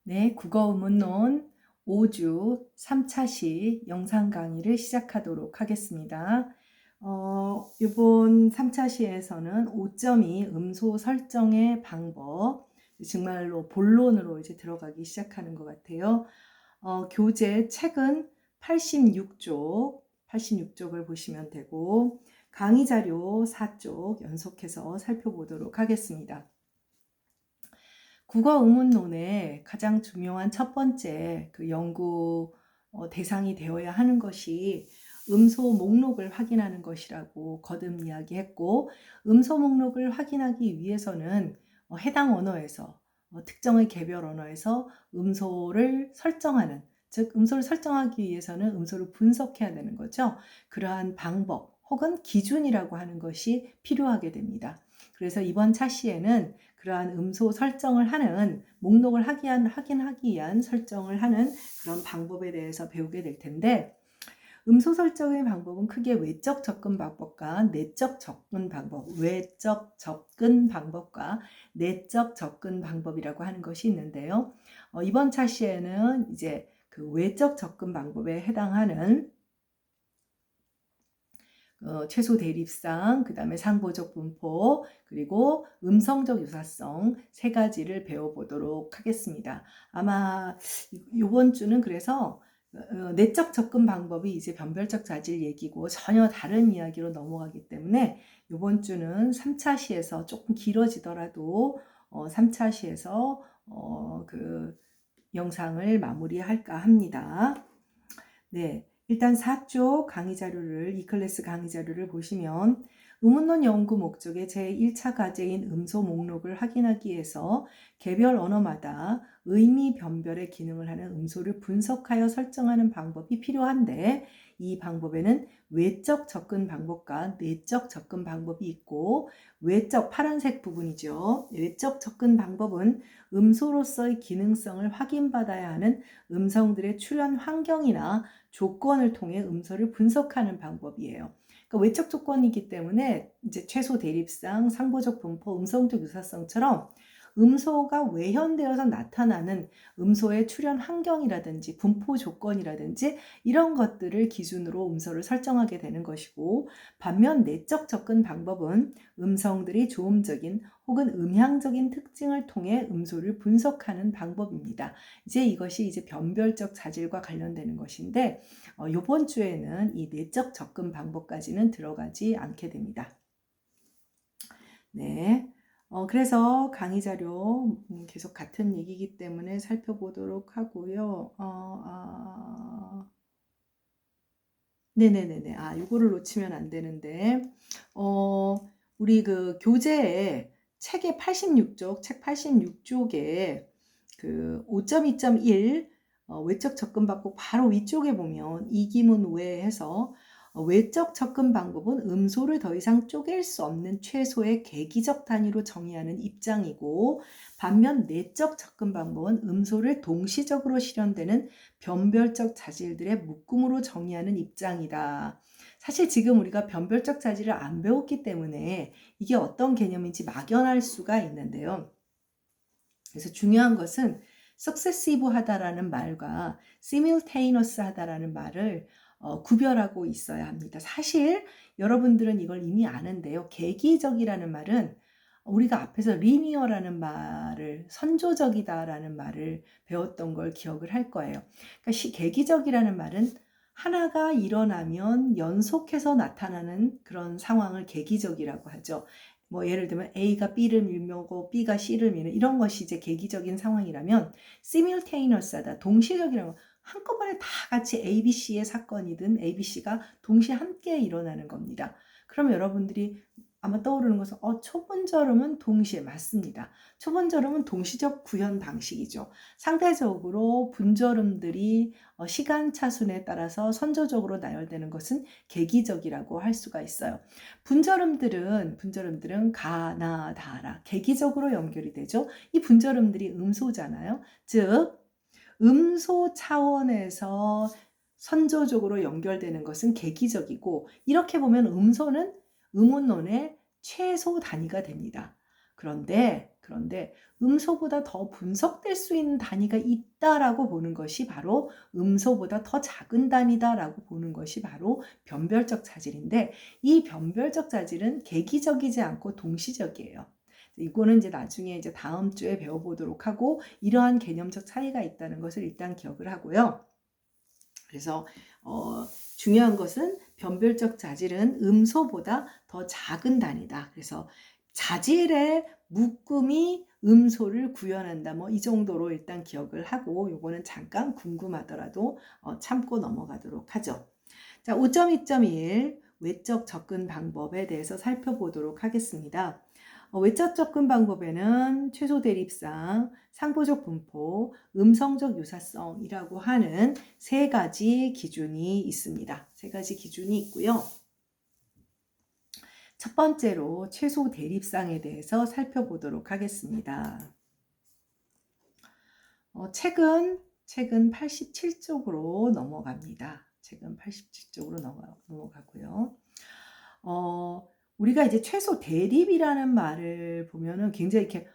네, 국어 의문론 5주 3차 시 영상 강의를 시작하도록 하겠습니다. 이번 3차 시에서는 5.2 음소 설정의 방법, 정말로 본론으로 이제 들어가기 시작하는 것 같아요. 교재 책은 86쪽을 보시면 되고, 강의 자료 4쪽 연속해서 살펴보도록 하겠습니다. 국어 의문론의 가장 중요한 첫 번째 그 연구 대상이 되어야 하는 것이 음소 목록을 확인하는 것이라고 거듭 이야기했고, 음소 목록을 확인하기 위해서는 해당 언어에서 특정의 개별 언어에서 음소를 설정하는, 즉 음소를 설정하기 위해서는 음소를 분석해야 되는 거죠. 그러한 방법 혹은 기준이라고 하는 것이 필요하게 됩니다. 그래서 이번 차시에는 그러한 음소 설정을 하는 목록을 확인하기 위한 설정을 하는 그런 방법에 대해서 배우게 될 텐데, 음소 설정의 방법은 크게 외적 접근 방법과 내적 접근 방법, 외적 접근 방법과 내적 접근 방법이라고 하는 것이 있는데요. 이번 차시에는 이제 그 외적 접근 방법에 해당하는 최소 대립상, 그 다음에 상보적 분포, 그리고 음성적 유사성 세 가지를 배워보도록 하겠습니다. 아마 이번 주는 그래서 내적 접근 방법이 이제 변별적 자질 얘기고 전혀 다른 이야기로 넘어가기 때문에 이번 주는 3차 시에서 조금 길어지더라도 3차 시에서 그 영상을 마무리할까 합니다. 네, 일단 4쪽 강의 자료를, 이클래스 강의 자료를 보시면 의문론 연구 목적의 제1차 과제인 음소 목록을 확인하기 위해서 개별 언어마다 의미 변별의 기능을 하는 음소를 분석하여 설정하는 방법이 필요한데, 이 방법에는 외적 접근 방법과 내적 접근 방법이 있고, 외적 파란색 부분이죠. 외적 접근 방법은 음소로서의 기능성을 확인받아야 하는 음성들의 출현 환경이나 조건을 통해 음소를 분석하는 방법이에요. 그러니까 외적 조건이기 때문에 이제 최소 대립상, 상보적 분포, 음성적 유사성처럼 음소가 외현되어서 나타나는 음소의 출현 환경이라든지 분포 조건이라든지 이런 것들을 기준으로 음소를 설정하게 되는 것이고, 반면 내적 접근 방법은 음성들이 조음적인 혹은 음향적인 특징을 통해 음소를 분석하는 방법입니다. 이제 이것이 이제 변별적 자질과 관련되는 것인데, 이번 주에는 이 내적 접근 방법까지는 들어가지 않게 됩니다. 네. 그래서 강의 자료 계속 같은 얘기이기 때문에 살펴보도록 하고요. 네네네네. 요거를 놓치면 안 되는데, 우리 그 교재에 책의 86쪽, 책 86쪽에 그 5.2.1 외적 접근 방법 바로 위쪽에 보면 이기문 외 해서 외적 접근 방법은 음소를 더 이상 쪼갤 수 없는 최소의 계기적 단위로 정의하는 입장이고, 반면 내적 접근 방법은 음소를 동시적으로 실현되는 변별적 자질들의 묶음으로 정의하는 입장이다. 사실 지금 우리가 변별적 자질을 안 배웠기 때문에 이게 어떤 개념인지 막연할 수가 있는데요. 그래서 중요한 것은 successive 하다라는 말과 simultaneous 하다라는 말을 구별하고 있어야 합니다. 사실 여러분들은 이걸 이미 아는데요. 계기적이라는 말은 우리가 앞에서 linear라는 말을, 선조적이다라는 말을 배웠던 걸 기억을 할 거예요. 그러니까 계기적이라는 말은 하나가 일어나면 연속해서 나타나는 그런 상황을 계기적이라고 하죠. 뭐 예를 들면 A가 B를 밀고 B가 C를 미는 이런 것이 이제 계기적인 상황이라면, simultaneous하다, 동시적이라는 건 한꺼번에 다 같이 A, B, C의 사건이든 A, B, C가 동시에 함께 일어나는 겁니다. 그럼 여러분들이 아마 떠오르는 것은 초분절음은 동시에 맞습니다. 초분절음은 동시적 구현 방식이죠. 상대적으로 분절음들이 시간 차순에 따라서 선조적으로 나열되는 것은 계기적이라고 할 수가 있어요. 분절음들은 가, 나, 다라 계기적으로 연결이 되죠. 이 분절음들이 음소잖아요. 즉 음소 차원에서 선조적으로 연결되는 것은 계기적이고, 이렇게 보면 음소는 음운론의 최소 단위가 됩니다. 그런데 그런데 음소보다 더 분석될 수 있는 단위가 있다라고 보는 것이 바로 음소보다 더 작은 단위다라고 보는 것이 바로 변별적 자질인데, 이 변별적 자질은 계기적이지 않고 동시적이에요. 이거는 이제 나중에 이제 다음 주에 배워보도록 하고, 이러한 개념적 차이가 있다는 것을 일단 기억을 하고요. 그래서 중요한 것은 변별적 자질은 음소보다 더 작은 단위다. 그래서 자질의 묶음이 음소를 구현한다. 뭐 이 정도로 일단 기억을 하고, 요거는 잠깐 궁금하더라도 참고 넘어가도록 하죠. 자, 5.2.1 외적 접근 방법에 대해서 살펴보도록 하겠습니다. 외적 접근 방법에는 최소 대립상, 상보적 분포, 음성적 유사성이라고 하는 세 가지 기준이 있습니다. 세 가지 기준이 있고요. 첫 번째로 최소 대립상에 대해서 살펴보도록 하겠습니다. 책은 87쪽으로 넘어갑니다. 책은 87쪽으로 넘어가고요. 우리가 이제 최소 대립이라는 말을 보면은 굉장히 이렇게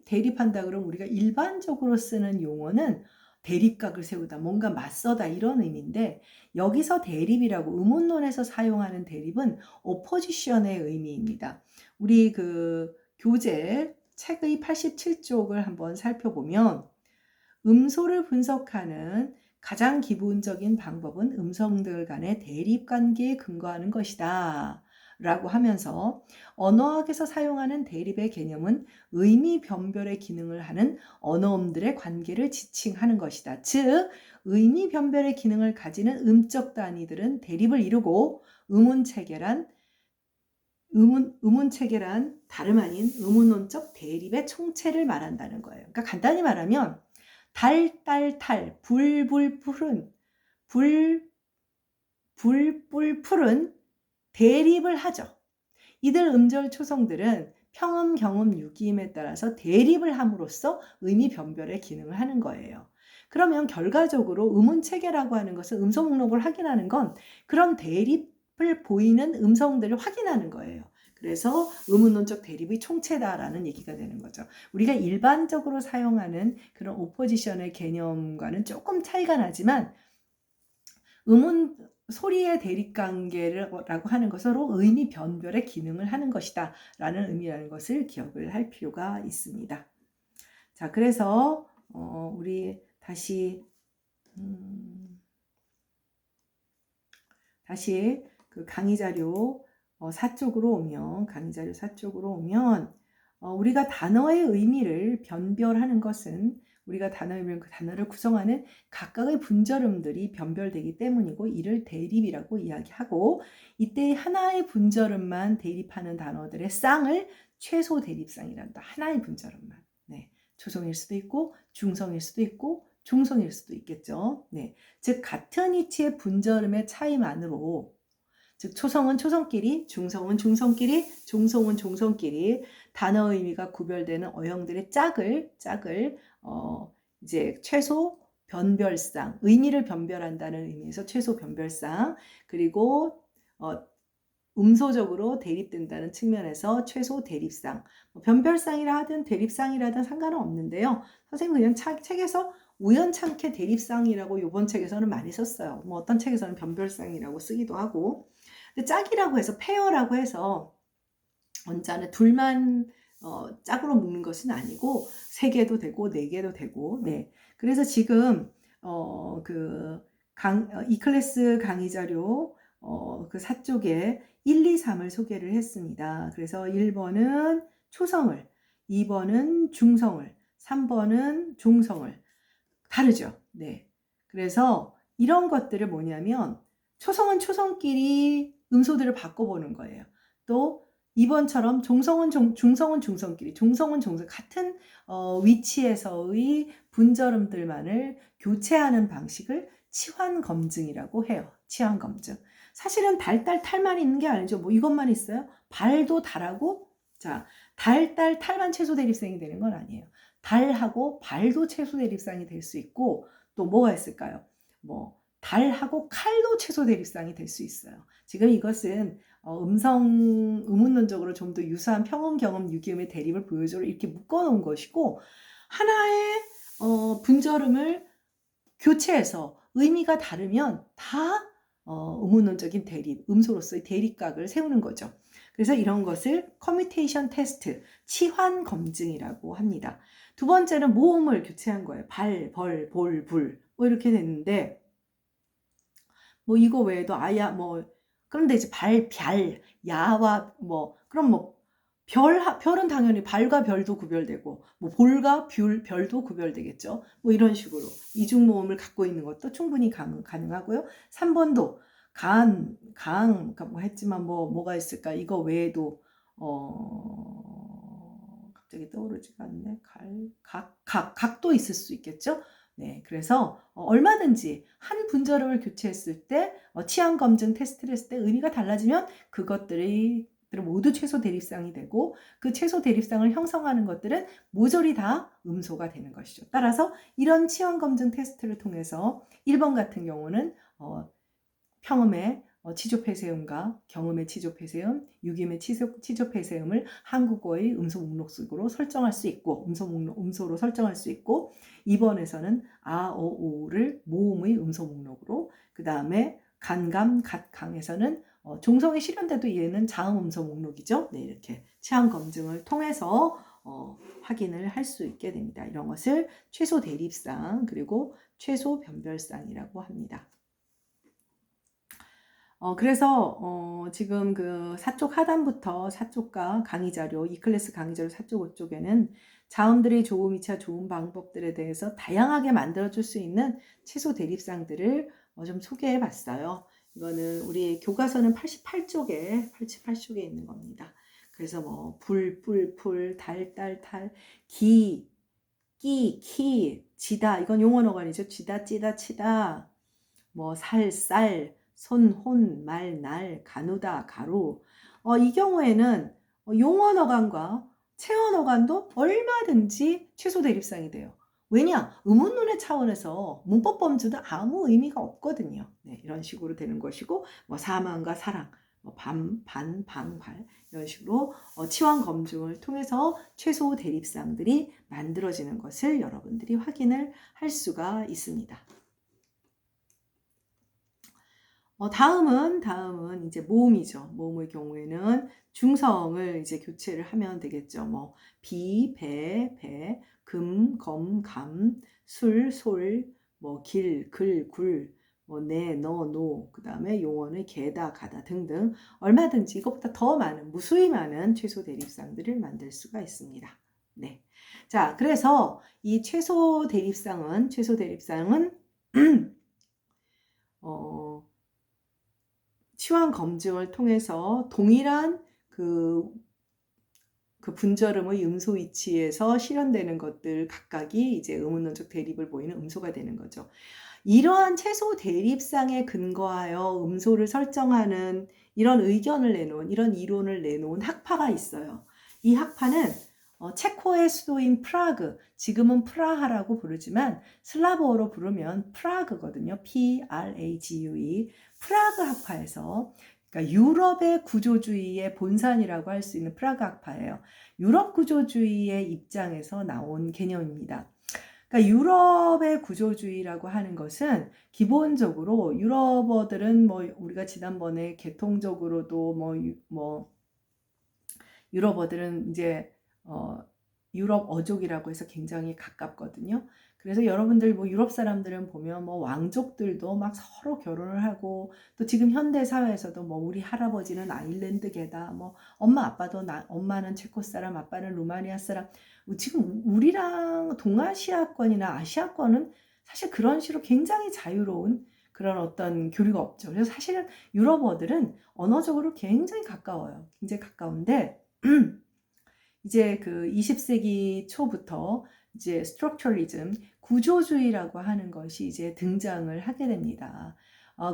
대립한다 그러면 우리가 일반적으로 쓰는 용어는 대립각을 세우다, 뭔가 맞서다 이런 의미인데, 여기서 대립이라고 의문론에서 사용하는 대립은 opposition의 의미입니다. 우리 그 교재 책의 87쪽을 한번 살펴보면 음소를 분석하는 가장 기본적인 방법은 음성들 간의 대립관계에 근거하는 것이다 라고 하면서, 언어학에서 사용하는 대립의 개념은 의미 변별의 기능을 하는 언어음들의 관계를 지칭하는 것이다. 즉, 의미 변별의 기능을 가지는 음적 단위들은 대립을 이루고, 의문체계란 다름 아닌 의문론적 대립의 총체를 말한다는 거예요. 그러니까 간단히 말하면 불불풀은 대립을 하죠. 이들 음절 초성들은 평음, 경음, 유기임에 따라서 대립을 함으로써 의미 변별의 기능을 하는 거예요. 그러면 결과적으로 의문체계라고 하는 것은 음소 목록을 확인하는 건 그런 대립을 보이는 음성들을 확인하는 거예요. 그래서 의문론적 대립의 총체다라는 얘기가 되는 거죠. 우리가 일반적으로 사용하는 그런 오포지션의 개념과는 조금 차이가 나지만, 소리의 대립관계라고 하는 것으로 의미 변별의 기능을 하는 것이다 라는 의미라는 것을 기억을 할 필요가 있습니다. 자, 그래서 우리 다시 그 강의자료 4쪽으로 오면 우리가 단어의 의미를 변별하는 것은 우리가 그 단어를 구성하는 각각의 분절음들이 변별되기 때문이고, 이를 대립이라고 이야기하고, 이때 하나의 분절음만 대립하는 단어들의 쌍을 최소 대립상이란다. 하나의 분절음만. 네. 초성일 수도 있고 중성일 수도 있고 중성일 수도 있겠죠. 네. 즉 같은 위치의 분절음의 차이만으로, 즉 초성은 초성끼리, 중성은 중성끼리, 종성은 종성끼리 단어 의미가 구별되는 어형들의 짝을 이제 최소 변별상, 의미를 변별한다는 의미에서 최소 변별상, 그리고 음소적으로 대립된다는 측면에서 최소 대립상, 변별상이라 하든 대립상이라든 상관은 없는데요. 선생님은 그냥 책에서 우연찮게 대립상이라고 이번 책에서는 많이 썼어요. 뭐 어떤 책에서는 변별상이라고 쓰기도 하고. 근데 짝이라고 해서 페어라고 해서 원자는 둘만 짝으로 묶는 것은 아니고 3개도 되고 4개도 되고. 네. 그래서 지금 이 클래스 강의 자료 그 4쪽에 1, 2, 3을 소개를 했습니다. 그래서 1번은 초성을, 2번은 중성을, 3번은 종성을. 다르죠. 네. 그래서 이런 것들을 뭐냐면, 초성은 초성끼리 음소들을 바꿔보는 거예요. 또 2번처럼 중성은 중성끼리, 종성은 종성, 같은 위치에서의 분절음들만을 교체하는 방식을 치환 검증이라고 해요. 치환 검증. 사실은 탈만 있는 게 아니죠. 뭐 이것만 있어요? 발도 달하고, 자, 탈만 최소 대립상이 되는 건 아니에요. 달하고 발도 최소 대립상이 될 수 있고, 또 뭐가 있을까요? 뭐 달하고 칼도 최소 대립상이 될 수 있어요. 지금 이것은 의문론적으로 좀 더 유사한 평음, 경음, 유기음의 대립을 보여주로 이렇게 묶어놓은 것이고, 하나의 분절음을 교체해서 의미가 다르면 다 의문론적인 대립, 음소로서의 대립각을 세우는 거죠. 그래서 이런 것을 커뮤테이션 테스트, 치환 검증이라고 합니다. 두 번째는 모음을 교체한 거예요. 발, 벌, 볼, 불 뭐 이렇게 됐는데, 뭐 이거 외에도 아야 뭐 그런데 이제 발, 별, 야와 뭐 그럼 뭐 별은 당연히 발과 별도 구별되고 뭐 볼과 별도 구별되겠죠. 뭐 이런 식으로 이중 모음을 갖고 있는 것도 충분히 가능하고요. 3번도 그러니까 뭐 했지만 뭐가 있을까? 이거 외에도 갑자기 떠오르지가 않네. 각도 있을 수 있겠죠. 네, 그래서 얼마든지 한 분절음을 교체했을 때 치안 검증 테스트를 했을 때 의미가 달라지면 그것들이 모두 최소 대립상이 되고 그 최소 대립상을 형성하는 것들은 모조리 다 음소가 되는 것이죠. 따라서 이런 치안 검증 테스트를 통해서 1번 같은 경우는 평음의 치조폐쇄음과 경음의 치조폐쇄음, 유기음의 치조폐쇄음을 한국어의 음소 목록식으로 설정할 수 있고 음소로 설정할 수 있고 2번에서는 아, 오, 우를 모음의 음소 목록으로 그 다음에 간감, 갓강에서는 종성이 실현돼도 얘는 자음 음소 목록이죠. 네, 이렇게 치안 검증을 통해서 확인을 할 수 있게 됩니다. 이런 것을 최소 대립상 그리고 최소 변별상이라고 합니다. 그래서 지금 그 4쪽 하단부터 4쪽과 강의자료, E클래스 강의자료 4쪽 5쪽에는 자음들의 조음, 2차 조음 방법들에 대해서 다양하게 만들어줄 수 있는 최소 대립상들을 좀 소개해 봤어요. 이거는 우리 교과서는 88쪽에 있는 겁니다. 그래서 뭐 불, 뿔, 풀, 달, 딸, 탈, 기, 끼, 키, 지다, 이건 용언어간이죠. 지다, 찌다, 치다, 뭐 살, 쌀, 손, 혼, 말, 날, 가누다, 가루. 이 경우에는 용언어간과 체언어간도 얼마든지 최소 대립상이 돼요. 왜냐? 의문론의 차원에서 문법 범주는 아무 의미가 없거든요. 네, 이런 식으로 되는 것이고, 뭐 사망과 사랑, 뭐 반, 방, 발 이런 식으로 치환 검증을 통해서 최소 대립상들이 만들어지는 것을 여러분들이 확인을 할 수가 있습니다. 다음은 이제 모음이죠. 모음의 경우에는 중성을 이제 교체를 하면 되겠죠. 뭐, 비, 배, 금, 검, 감, 술, 솔, 뭐, 길, 글, 굴, 뭐, 네, 너, 노, 그 다음에 용언의 개다, 가다 등등 얼마든지 이것보다 더 많은, 무수히 많은 최소 대립상들을 만들 수가 있습니다. 네. 자, 그래서 이 최소 대립상은, 치환 검증을 통해서 동일한 그 분절음의 음소 위치에서 실현되는 것들 각각이 이제 의문론적 대립을 보이는 음소가 되는 거죠. 이러한 최소 대립상에 근거하여 음소를 설정하는 이런 의견을 내놓은, 이런 이론을 내놓은 학파가 있어요. 이 학파는 체코의 수도인 프라그, 지금은 프라하라고 부르지만 슬라브어로 부르면 프라그거든요. Prague. 프라그 학파에서 그러니까 유럽의 구조주의의 본산이라고 할 수 있는 프라그 학파예요. 유럽 구조주의의 입장에서 나온 개념입니다. 그러니까 유럽의 구조주의라고 하는 것은 기본적으로 유럽어들은 뭐 우리가 지난번에 계통적으로도 뭐 유럽어들은 이제 유럽 어족이라고 해서 굉장히 가깝거든요. 그래서 여러분들 뭐 유럽 사람들은 보면 뭐 왕족들도 막 서로 결혼을 하고 또 지금 현대 사회에서도 뭐 우리 할아버지는 아일랜드계다 뭐 엄마는 체코 사람 아빠는 루마니아 사람 지금 우리랑 동아시아권이나 아시아권은 사실 그런 식으로 굉장히 자유로운 그런 어떤 교류가 없죠. 그래서 사실은 유럽어들은 언어적으로 굉장히 가까워요. 굉장히 가까운데 이제 그 20세기 초부터 이제 스트럭처리즘, 구조주의라고 하는 것이 이제 등장을 하게 됩니다.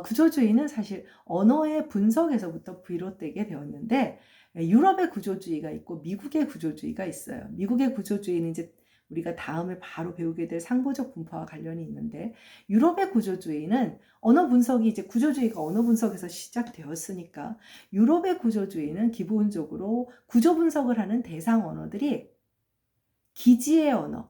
구조주의는 사실 언어의 분석에서부터 비롯되게 되었는데 유럽의 구조주의가 있고 미국의 구조주의가 있어요. 미국의 구조주의는 이제 우리가 다음에 바로 배우게 될 상보적 분포와 관련이 있는데, 유럽의 구조주의는 언어 분석이 이제 구조주의가 언어 분석에서 시작되었으니까 유럽의 구조주의는 기본적으로 구조 분석을 하는 대상 언어들이 기지의 언어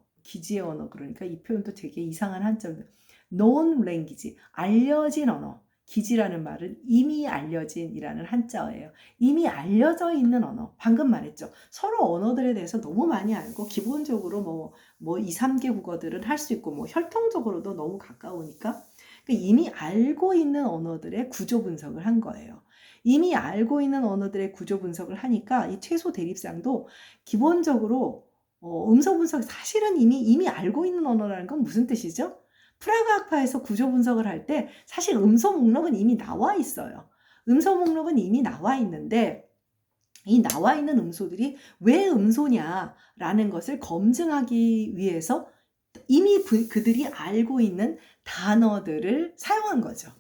그러니까 이 표현도 되게 이상한 한자인데 known language, 알려진 언어. 기지라는 말은 이미 알려진이라는 한자어예요. 이미 알려져 있는 언어. 방금 말했죠. 서로 언어들에 대해서 너무 많이 알고 기본적으로 뭐 2, 3개 국어들은 할 수 있고 뭐 혈통적으로도 너무 가까우니까 이미 알고 있는 언어들의 구조 분석을 한 거예요. 이미 알고 있는 언어들의 구조 분석을 하니까 이 최소 대립상도 기본적으로 음소 분석이 사실은 이미 알고 있는 언어라는 건 무슨 뜻이죠? 프라가 학파에서 구조 분석을 할 때 사실 음소 목록은 이미 나와 있어요. 음소 목록은 이미 나와 있는데 이 나와 있는 음소들이 왜 음소냐라는 것을 검증하기 위해서 이미 그들이 알고 있는 단어들을 사용한 거죠.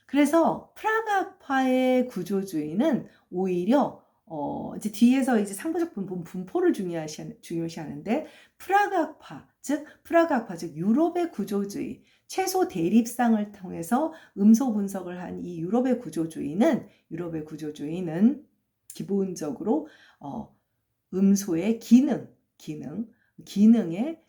그래서 프라가 학파의 구조주의는 오히려 이제 뒤에서 이제 상부적 분포를 중요시하는데 프라가 학파, 즉 유럽의 구조주의, 최소 대립상을 통해서 음소 분석을 한 이 유럽의 구조주의는 기본적으로 음소의 기능에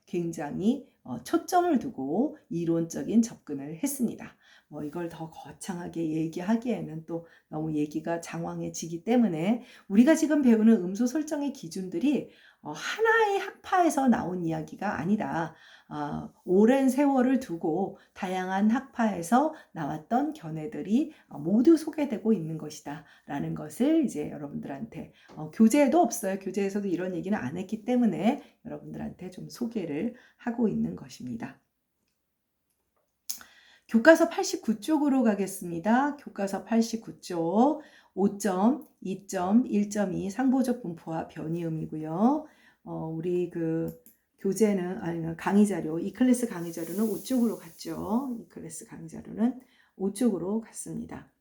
굉장히 초점을 두고 이론적인 접근을 했습니다. 뭐 이걸 더 거창하게 얘기하기에는 또 너무 얘기가 장황해지기 때문에 우리가 지금 배우는 음소 설정의 기준들이 하나의 학파에서 나온 이야기가 아니다. 오랜 세월을 두고 다양한 학파에서 나왔던 견해들이 모두 소개되고 있는 것이다 라는 것을 이제 여러분들한테 교재에도 없어요. 교재에서도 이런 얘기는 안 했기 때문에 여러분들한테 좀 소개를 하고 있는 것입니다. 교과서 89쪽으로 가겠습니다. 교과서 89쪽 5점, 2점, 1.2 상보적 분포와 변이음이고요. 우리 그 교재는 강의 자료, 이 클래스 강의 자료는 5쪽으로 갔죠. 이 클래스 강의 자료는 5쪽으로 갔습니다.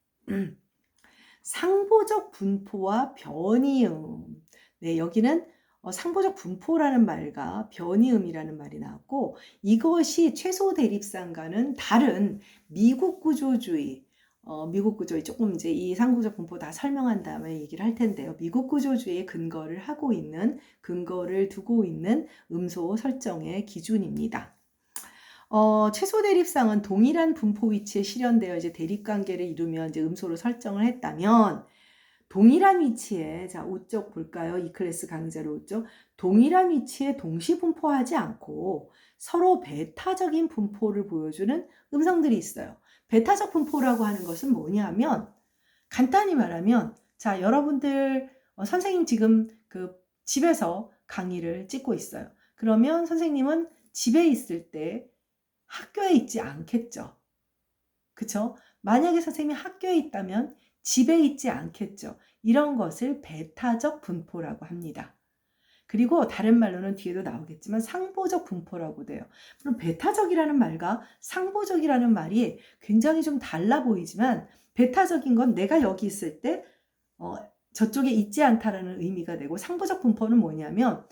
상보적 분포와 변이음. 네, 여기는 상보적 분포라는 말과 변이음이라는 말이 나왔고 이것이 최소 대립상과는 다른 미국 구조주의 조금 이제 이 상보적 분포 다 설명한 다음에 얘기를 할 텐데요. 미국 구조주의에 근거를 두고 있는 음소 설정의 기준입니다. 최소 대립상은 동일한 분포 위치에 실현되어 이제 대립관계를 이루면 이제 음소로 설정을 했다면 동일한 위치에, 자, 5쪽 볼까요? 이 클래스 강의자료 5쪽. 동일한 위치에 동시 분포하지 않고 서로 배타적인 분포를 보여주는 음성들이 있어요. 배타적 분포라고 하는 것은 뭐냐면, 간단히 말하면, 자, 여러분들, 선생님 지금 그 집에서 강의를 찍고 있어요. 그러면 선생님은 집에 있을 때 학교에 있지 않겠죠. 그쵸? 만약에 선생님이 학교에 있다면 집에 있지 않겠죠. 이런 것을 배타적 분포라고 합니다. 그리고 다른 말로는 뒤에도 나오겠지만 상보적 분포라고 돼요. 그럼 배타적이라는 말과 상보적이라는 말이 굉장히 좀 달라 보이지만 베타적인 건 내가 여기 있을 때 저쪽에 있지 않다라는 의미가 되고 상보적 분포는 뭐냐면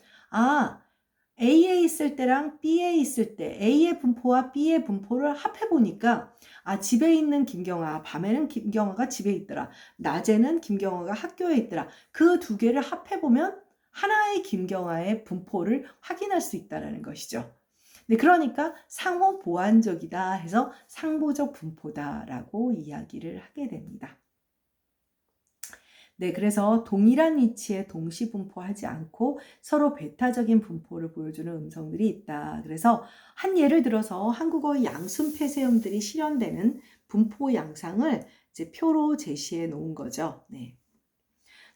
A에 있을 때랑 B에 있을 때 A의 분포와 B의 분포를 합해보니까 집에 있는 김경아, 밤에는 김경아가 집에 있더라. 낮에는 김경아가 학교에 있더라. 그 두 개를 합해보면 하나의 김경아의 분포를 확인할 수 있다는 것이죠. 네, 그러니까 상호 보완적이다 해서 상보적 분포다라고 이야기를 하게 됩니다. 네, 그래서 동일한 위치에 동시 분포하지 않고 서로 배타적인 분포를 보여주는 음성들이 있다. 그래서 한 예를 들어서 한국어 양순 폐쇄음들이 실현되는 분포 양상을 이제 표로 제시해 놓은 거죠. 네.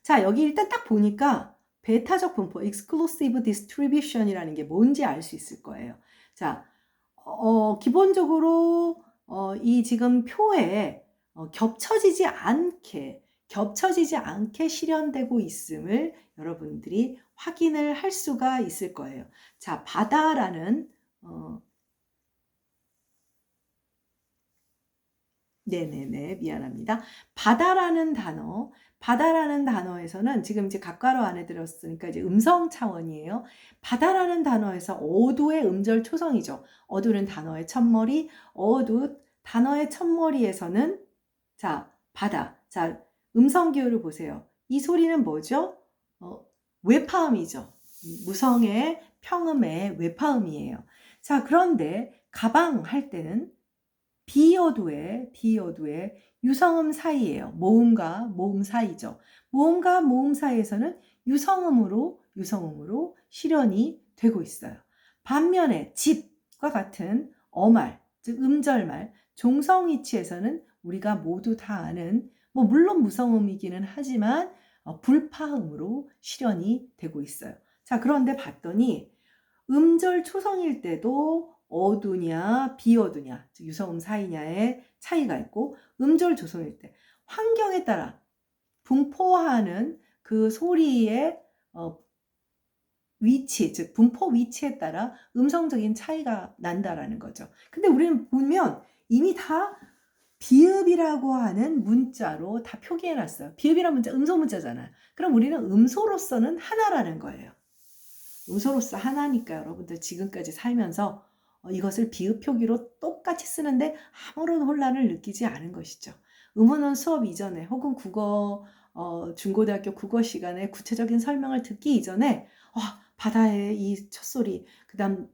자, 여기 일단 딱 보니까 배타적 분포, exclusive distribution이라는 게 뭔지 알 수 있을 거예요. 자, 기본적으로 이 지금 표에 겹쳐지지 않게 실현되고 있음을 여러분들이 확인을 할 수가 있을 거예요. 자, 바다라는 네네네, 미안합니다. 바다라는 단어, 바다라는 단어에서는 지금 이제 각괄호 안에 들었으니까 이제 음성 차원이에요. 바다라는 단어에서 어두의 음절 초성이죠. 어두는 단어의 첫머리, 어두 단어의 첫머리에서는 자, 바다. 자, 음성 기호를 보세요. 이 소리는 뭐죠? 외파음이죠. 무성의 평음의 외파음이에요. 자, 그런데 가방 할 때는 비어두의 유성음 사이예요. 모음과 모음 사이죠. 모음과 모음 사이에서는 유성음으로 실현이 되고 있어요. 반면에 집과 같은 어말, 즉 음절말, 종성이치에서는 우리가 모두 다 아는 물론 무성음이기는 하지만 불파음으로 실현이 되고 있어요. 자, 그런데 봤더니 음절 초성일 때도 어두냐 비어두냐, 즉 유성음 사이냐의 차이가 있고, 음절 조성일 때 환경에 따라 분포하는 그 소리의 위치, 즉 분포 위치에 따라 음성적인 차이가 난다라는 거죠. 근데 우리는 보면 이미 다 비읍이라고 하는 문자로 다 표기해 놨어요. 비읍이란 문자 음소 문자잖아요. 그럼 우리는 음소로서는 하나라는 거예요. 음소로서 하나니까 여러분들 지금까지 살면서 이것을 비읍 표기로 똑같이 쓰는데 아무런 혼란을 느끼지 않은 것이죠. 음원은 수업 이전에 혹은 국어 중고등학교 국어 시간에 구체적인 설명을 듣기 이전에 바다의 이 첫소리, 그 다음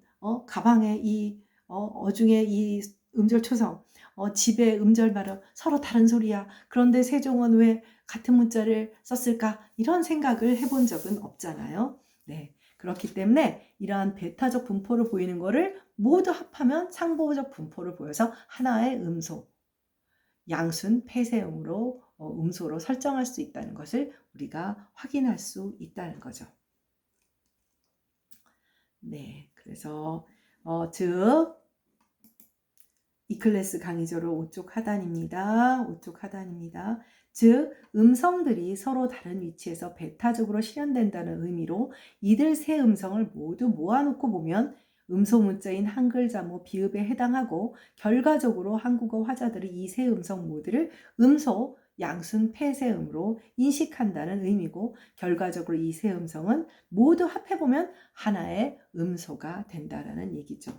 가방의 이 어중의 이 음절 초성, 집의 음절 발음 서로 다른 소리야. 그런데 세종은 왜 같은 문자를 썼을까? 이런 생각을 해본 적은 없잖아요. 네. 그렇기 때문에 이러한 베타적 분포를 보이는 것을 모두 합하면 상보적 분포를 보여서 하나의 음소, 양순 폐쇄음으로 음소로 설정할 수 있다는 것을 우리가 확인할 수 있다는 거죠. 네, 그래서 즉 이클래스 강의조로 오쪽 하단입니다. 오쪽 하단입니다. 즉 음성들이 서로 다른 위치에서 베타적으로 실현된다는 의미로 이들 세 음성을 모두 모아놓고 보면 음소 문자인 한글 자모 비읍에 해당하고, 결과적으로 한국어 화자들이 이 세 음성 모두를 음소 양순 폐쇄음으로 인식한다는 의미고, 결과적으로 이 세 음성은 모두 합해보면 하나의 음소가 된다라는 얘기죠.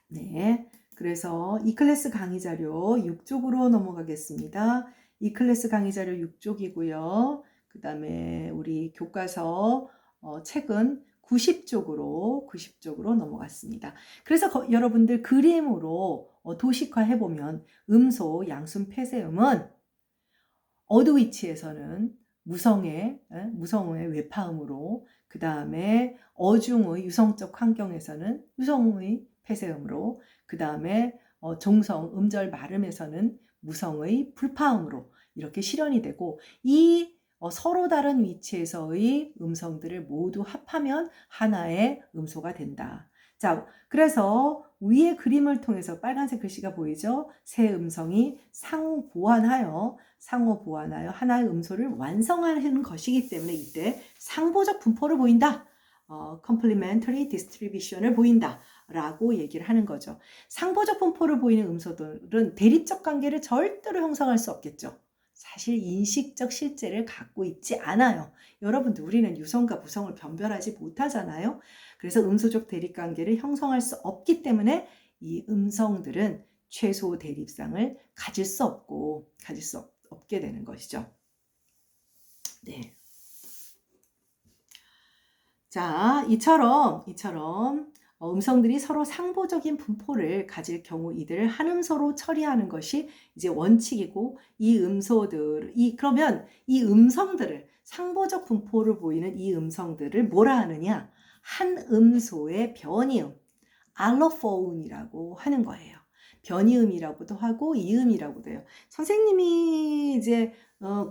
네, 그래서 이클래스 강의 자료 6쪽으로 넘어가겠습니다. 이클래스 강의 자료 6쪽이고요. 그 다음에 우리 교과서 책은 90쪽으로 넘어갔습니다. 그래서 여러분들 그림으로 도식화 해보면 음소, 양순, 폐쇄음은 어두 위치에서는 무성의 외파음으로, 그 다음에 어중의 유성적 환경에서는 유성의 폐쇄음으로, 그 다음에 종성 음절 발음에서는 무성의 불파음으로 이렇게 실현이 되고, 이 서로 다른 위치에서의 음성들을 모두 합하면 하나의 음소가 된다. 자, 그래서 위의 그림을 통해서 빨간색 글씨가 보이죠? 세 음성이 상호 보완하여 하나의 음소를 완성하는 것이기 때문에 이때 상보적 분포를 보인다. complementary distribution을 보인다 라고 얘기를 하는 거죠. 상보적 분포를 보이는 음소들은 대립적 관계를 절대로 형성할 수 없겠죠. 사실 인식적 실제를 갖고 있지 않아요. 여러분들, 우리는 유성과 무성을 변별하지 못하잖아요. 그래서 음소적 대립관계를 형성할 수 없기 때문에 이 음성들은 최소 대립상을 가질 수 없게 되는 것이죠. 네. 자, 이처럼 음성들이 서로 상보적인 분포를 가질 경우 이들을 한 음소로 처리하는 것이 이제 원칙이고, 그러면 이 음성들을 상보적 분포를 보이는 이 음성들을 뭐라 하느냐? 한 음소의 변이음, 알로포운이라고 하는 거예요. 변이음이라고도 하고 이음이라고도 해요. 선생님이 이제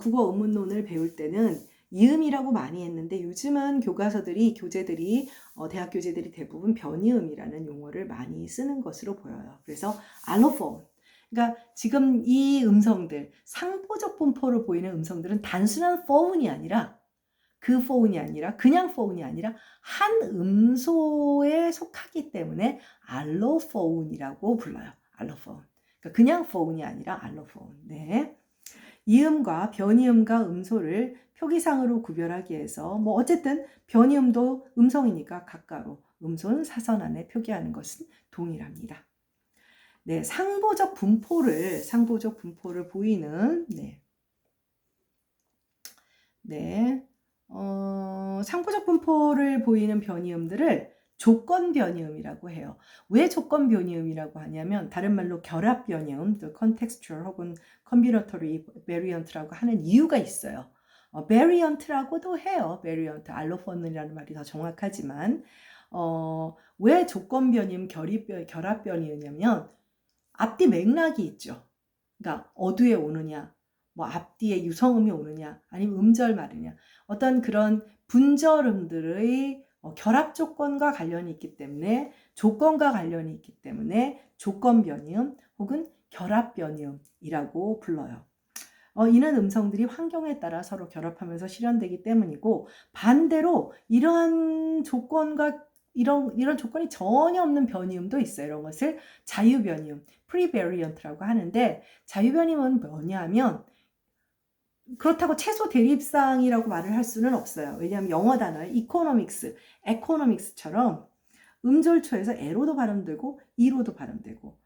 국어 음문론을 배울 때는 이음이라고 많이 했는데, 요즘은 교재들이 대학 교재들이 대부분 변이음이라는 용어를 많이 쓰는 것으로 보여요. 그래서 알로폰, 그러니까 지금 이 음성들, 상보적 분포를 보이는 음성들은 단순한 포운이 아니라 그냥 포운이 아니라 한 음소에 속하기 때문에 알로포운이라고 불러요. 알로포운. 그러니까 그냥 phone이 아니라 알로폰. 네. 이음과 변이음과 음소를 표기상으로 구별하기 위해서 뭐 어쨌든 변이음도 음성이니까 가까로, 음소는 사선 안에 표기하는 것은 동일합니다. 네, 상보적 분포를 보이는 상보적 분포를 보이는 변이음들을 조건 변이음이라고 해요. 왜 조건 변이음이라고 하냐면 다른 말로 결합 변이음, contextual 혹은 combinatory variant라고 하는 이유가 있어요. variant라고도 해요. variant, 알로폰이라는 말이 더 정확하지만 왜 조건 변이음, 결합 변이냐면 앞뒤 맥락이 있죠. 그러니까 어두에 오느냐, 뭐 앞뒤에 유성음이 오느냐, 아니면 음절 말이냐, 어떤 그런 분절음들의 결합 조건과 관련이 있기 때문에, 조건과 관련이 있기 때문에 조건 변이음 혹은 결합 변이음이라고 불러요. 이는 음성들이 환경에 따라 서로 결합하면서 실현되기 때문이고, 반대로 이러한 조건과 이런 조건이 전혀 없는 변이음도 있어요. 이런 것을 자유 변이음, 프리베리언트라고 하는데, 자유 변이음은 뭐냐면 그렇다고 최소 대립상이라고 말을 할 수는 없어요. 왜냐하면 영어 단어의 economics, economics처럼 음절초에서 에로도 발음되고 이로도 발음되고,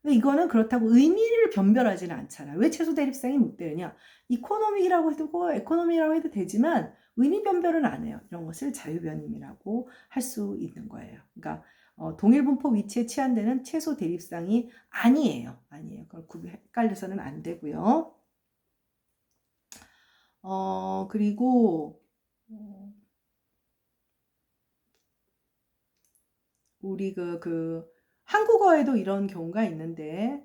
이거는 그렇다고 의미를 변별하지는 않잖아요. 왜 최소 대립상이 못 되느냐? 이코노믹이라고 해도 에코노미라고 해도 되지만 의미 변별은 안 해요. 이런 것을 자유변임이라고 할 수 있는 거예요. 그러니까 동일 분포 위치에 치환되는 최소 대립상이 아니에요. 그걸 헷갈려서는 안 되고요. 그리고 우리 한국어에도 이런 경우가 있는데,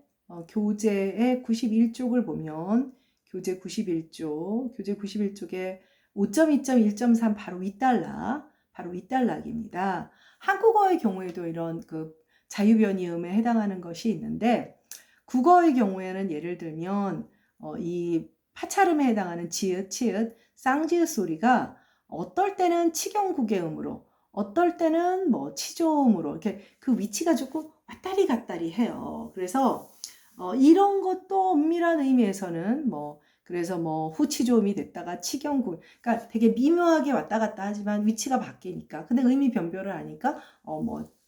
교재의 91쪽을 보면, 교재 91쪽에 5.2.1.3 바로 윗단락입니다. 한국어의 경우에도 이런 자유변이음에 해당하는 것이 있는데, 국어의 경우에는 예를 들면, 이 파찰음에 해당하는 지읒, 치읒, 쌍지읒 소리가 어떨 때는 치경구개음으로, 어떨 때는 뭐 치조음으로 이렇게 그 위치가 조금 왔다리 갔다리 해요. 그래서 이런 것도 엄밀한 의미에서는 그래서 후치조음이 됐다가 치경구, 그러니까 되게 미묘하게 왔다 갔다 하지만 위치가 바뀌니까, 근데 의미 변별을 하니까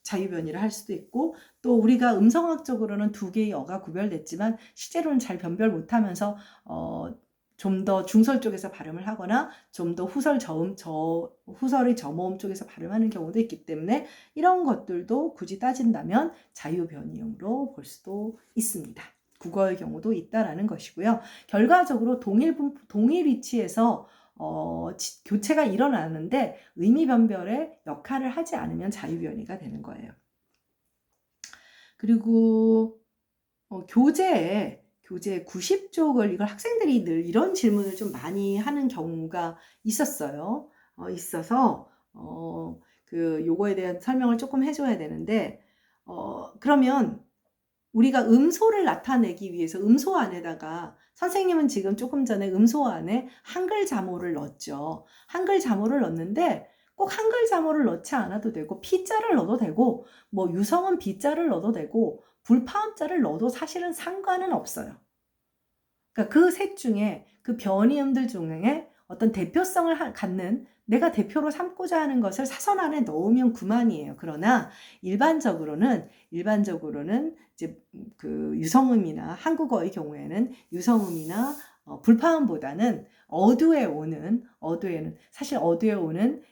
자유변이를 할 수도 있고, 또 우리가 음성학적으로는 두 개의 어가 구별됐지만 실제로는 잘 변별 못하면서 좀 더 중설 쪽에서 발음을 하거나 좀 더 후설의 저모음 쪽에서 발음하는 경우도 있기 때문에, 이런 것들도 굳이 따진다면 자유변이음으로 볼 수도 있습니다. 국어의 경우도 있다라는 것이고요. 결과적으로 동일 위치에서 교체가 일어나는데 의미 변별의 역할을 하지 않으면 자유변이가 되는 거예요. 그리고 교재 90쪽을 이걸 학생들이 늘 이런 질문을 좀 많이 하는 경우가 있었어요. 있어서 요거에 대한 설명을 조금 해줘야 되는데, 그러면 우리가 음소를 나타내기 위해서 음소 안에다가, 선생님은 지금 조금 전에 음소 안에 한글 자모를 넣었죠. 한글 자모를 넣었는데 꼭 한글 자모를 넣지 않아도 되고, 피자를 넣어도 되고, 유성은 비자를 넣어도 되고, 불파음자를 넣어도 사실은 상관은 없어요. 그러니까 그 셋 중에, 그 변이음들 중에 어떤 대표성을 갖는, 내가 대표로 삼고자 하는 것을 사선 안에 넣으면 그만이에요. 그러나 일반적으로는 이제 유성음이나, 한국어의 경우에는 유성음이나 불파음보다는 사실 어두에 오는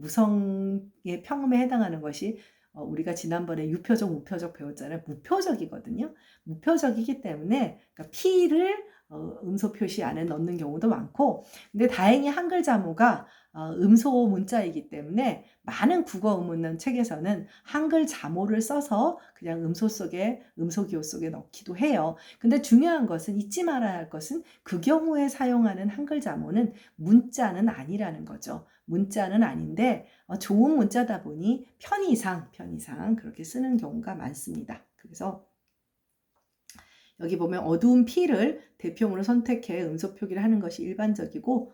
무성의 평음에 해당하는 것이, 우리가 지난번에 유표적, 무표적 배웠잖아요. 무표적이거든요. 무표적이기 때문에, 그러니까 P를 음소 표시 안에 넣는 경우도 많고, 근데 다행히 한글 자모가 음소 문자이기 때문에 많은 국어 음운론 책에서는 한글 자모를 써서 그냥 음소 기호 속에 넣기도 해요. 근데 중요한 것은, 잊지 말아야 할 것은, 그 경우에 사용하는 한글 자모는 문자는 아니라는 거죠. 문자는 아닌데 좋은 문자다 보니 편의상 그렇게 쓰는 경우가 많습니다. 그래서 여기 보면 어두운 P를 대표음으로 선택해 음소 표기를 하는 것이 일반적이고,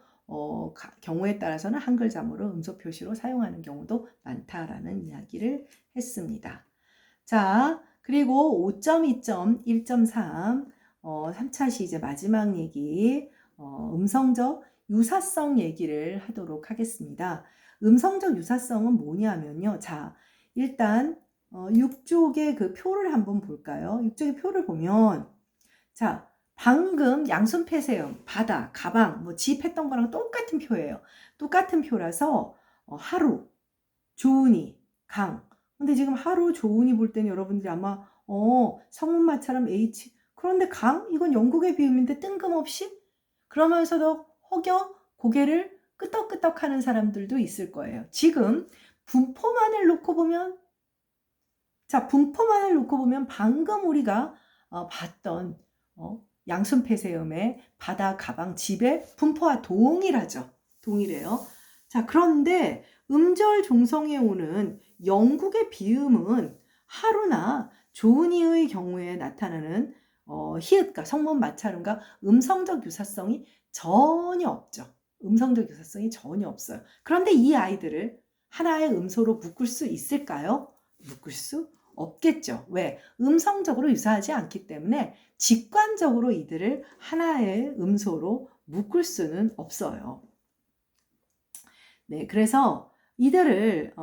경우에 따라서는 한글 자모를 음소 표시로 사용하는 경우도 많다라는 이야기를 했습니다. 자, 그리고 5.2점 1.3 3차시 이제 마지막 얘기 음성적 유사성 얘기를 하도록 하겠습니다. 음성적 유사성은 뭐냐면요. 자, 일단 6쪽의 그 표를 한번 볼까요? 6쪽의 표를 보면 자, 방금 양손폐쇄음, 바다, 가방, 뭐 집 했던 거랑 똑같은 표예요. 똑같은 표라서 하루, 좋으니, 강. 근데 지금 하루, 좋으니 볼 때는 여러분들이 아마 성문마처럼 H. 그런데 강? 이건 영국의 비음인데 뜬금없이? 그러면서도 허겨 고개를 끄덕끄덕 하는 사람들도 있을 거예요. 지금 분포만을 놓고 보면 자, 분포만을 놓고 보면 방금 우리가 봤던 양손폐쇄음의 바다, 가방, 집의 분포와 동일하죠. 동일해요. 자, 그런데 음절 종성에 오는 영국의 비음은 하루나 조은이의 경우에 나타나는 히읗과 성문 마찰음과 음성적 유사성이 전혀 없죠. 음성적 유사성이 전혀 없어요. 그런데 이 아이들을 하나의 음소로 묶을 수 있을까요? 묶을 수 없겠죠. 왜? 음성적으로 유사하지 않기 때문에 직관적으로 이들을 하나의 음소로 묶을 수는 없어요. 네, 그래서 이들을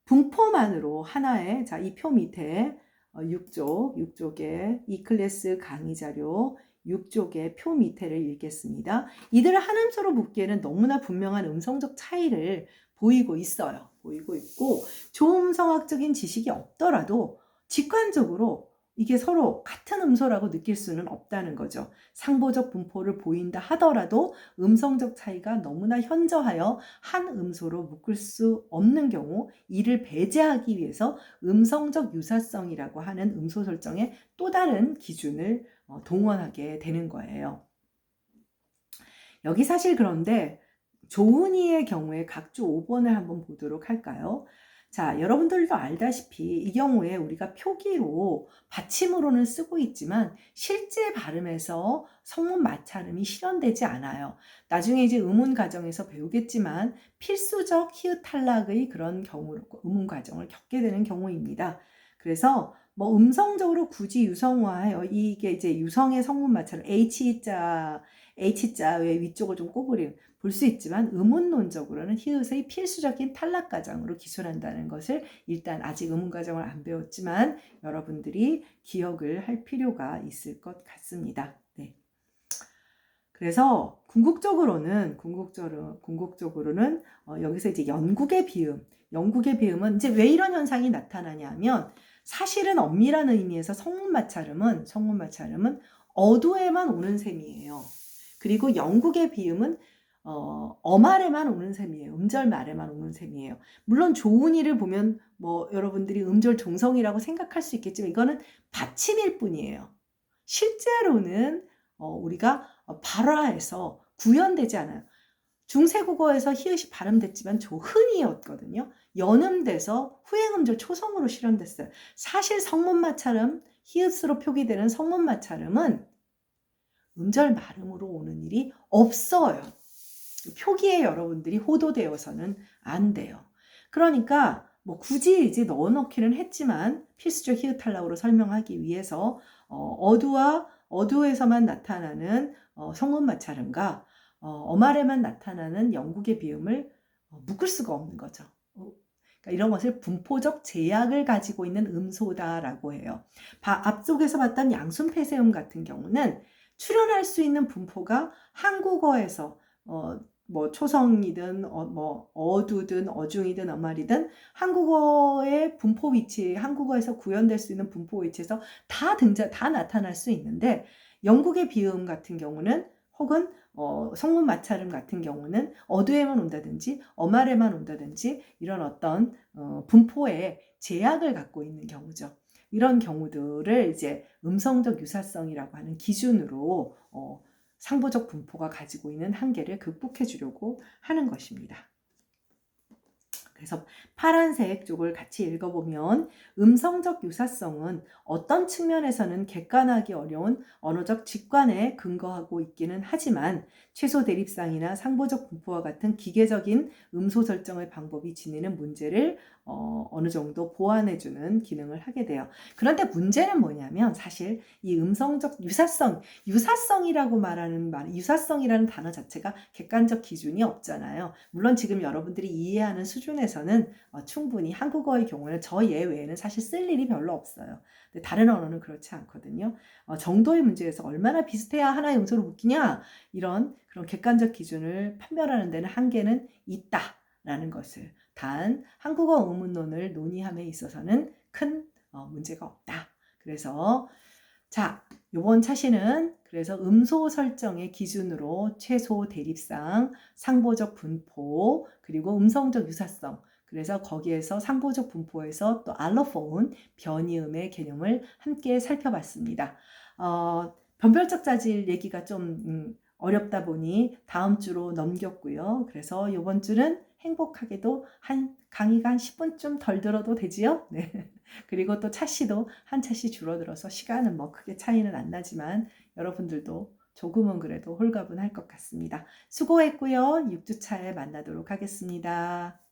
분포만으로 하나의 자, 이 표 밑에 6쪽의 E클래스 강의 자료 6쪽의 표 밑에를 읽겠습니다. 이들을 한 음소로 묶기에는 너무나 분명한 음성적 차이를 보이고 있어요. 보이고 있고 조음성학적인 지식이 없더라도 직관적으로 이게 서로 같은 음소라고 느낄 수는 없다는 거죠. 상보적 분포를 보인다 하더라도 음성적 차이가 너무나 현저하여 한 음소로 묶을 수 없는 경우 이를 배제하기 위해서 음성적 유사성이라고 하는 음소 설정의 또 다른 기준을 동원하게 되는 거예요. 여기 사실 그런데 조은이의 경우에 각주 5번을 한번 보도록 할까요? 자, 여러분들도 알다시피 이 경우에 우리가 표기로 받침으로는 쓰고 있지만 실제 발음에서 성문 마찰음이 실현되지 않아요. 나중에 이제 음운 과정에서 배우겠지만 필수적 히읗 탈락의 그런 경우로 음운 과정을 겪게 되는 경우입니다. 그래서 뭐 음성적으로 굳이 유성화해요. 이게 이제 유성의 성문 마찰음 H자의 위쪽을 좀 꼬부림 볼 수 있지만 음운론적으로는 히읗의 필수적인 탈락 과정으로 기술한다는 것을 일단 아직 음운 과정을 안 배웠지만 여러분들이 기억을 할 필요가 있을 것 같습니다. 네. 그래서 궁극적으로는 여기서 이제 영국의 비음은 이제 왜 이런 현상이 나타나냐면 사실은 엄밀한 의미에서 성문 마찰음은 어두에만 오는 셈이에요. 그리고 영국의 비음은 어말에만 오는 셈이에요. 음절 말에만 오는 셈이에요. 물론 조은이를 보면 뭐 여러분들이 음절 종성이라고 생각할 수 있겠지만 이거는 받침일 뿐이에요. 실제로는 우리가 발화해서 구현되지 않아요. 중세국어에서 히읗이 발음됐지만 조흔이었거든요. 연음돼서 후행음절 초성으로 실현됐어요. 사실 성문마찰음, 히읗으로 표기되는 성문마찰음은 음절 말음으로 오는 일이 없어요. 표기에 여러분들이 호도되어서는 안 돼요. 그러니까 뭐 굳이 이제 넣어놓기는 했지만 필수적 히읗 탈락으로 설명하기 위해서 어두에서만 나타나는 성문 마찰음과 어말에만 나타나는 영국의 비음을 묶을 수가 없는 거죠. 그러니까 이런 것을 분포적 제약을 가지고 있는 음소다라고 해요. 앞쪽에서 봤던 양순폐쇄음 같은 경우는 출현할 수 있는 분포가 한국어에서 뭐 초성이든 뭐 어두든 어중이든 어말이든 한국어의 분포 위치, 한국어에서 구현될 수 있는 분포 위치에서 다 나타날 수 있는데 영국의 비음 같은 경우는 혹은 성문 마찰음 같은 경우는 어두에만 온다든지 어말에만 온다든지 이런 어떤 분포의 제약을 갖고 있는 경우죠. 이런 경우들을 이제 음성적 유사성이라고 하는 기준으로 상보적 분포가 가지고 있는 한계를 극복해 주려고 하는 것입니다. 그래서 파란색 쪽을 같이 읽어보면 음성적 유사성은 어떤 측면에서는 객관하기 어려운 언어적 직관에 근거하고 있기는 하지만 최소 대립상이나 상보적 분포와 같은 기계적인 음소 설정의 방법이 지니는 문제를 어느 정도 보완해주는 기능을 하게 돼요. 그런데 문제는 뭐냐면 사실 이 음성적 유사성이라고 말하는 유사성이라는 단어 자체가 객관적 기준이 없잖아요. 물론 지금 여러분들이 이해하는 수준에서는 충분히 한국어의 경우에는 저 예외에는 사실 쓸 일이 별로 없어요. 근데 다른 언어는 그렇지 않거든요. 정도의 문제에서 얼마나 비슷해야 하나의 음소를 묶이냐 이런 그런 객관적 기준을 판별하는 데는 한계는 있다라는 것을 단 한국어 의문론을 논의함에 있어서는 큰 문제가 없다. 그래서 자, 요번 차시는 그래서 음소 설정의 기준으로 최소 대립상, 상보적 분포, 그리고 음성적 유사성, 그래서 거기에서 상보적 분포에서 또 알로폰, 변이음의 개념을 함께 살펴봤습니다. 변별적 자질 얘기가 좀 어렵다 보니 다음 주로 넘겼고요. 그래서 이번 주는 행복하게도 강의가 한 10분쯤 덜 들어도 되지요? 네. 그리고 또 차시도 한 차시 줄어들어서 시간은 뭐 크게 차이는 안 나지만 여러분들도 조금은 그래도 홀가분할 것 같습니다. 수고했고요. 6주차에 만나도록 하겠습니다.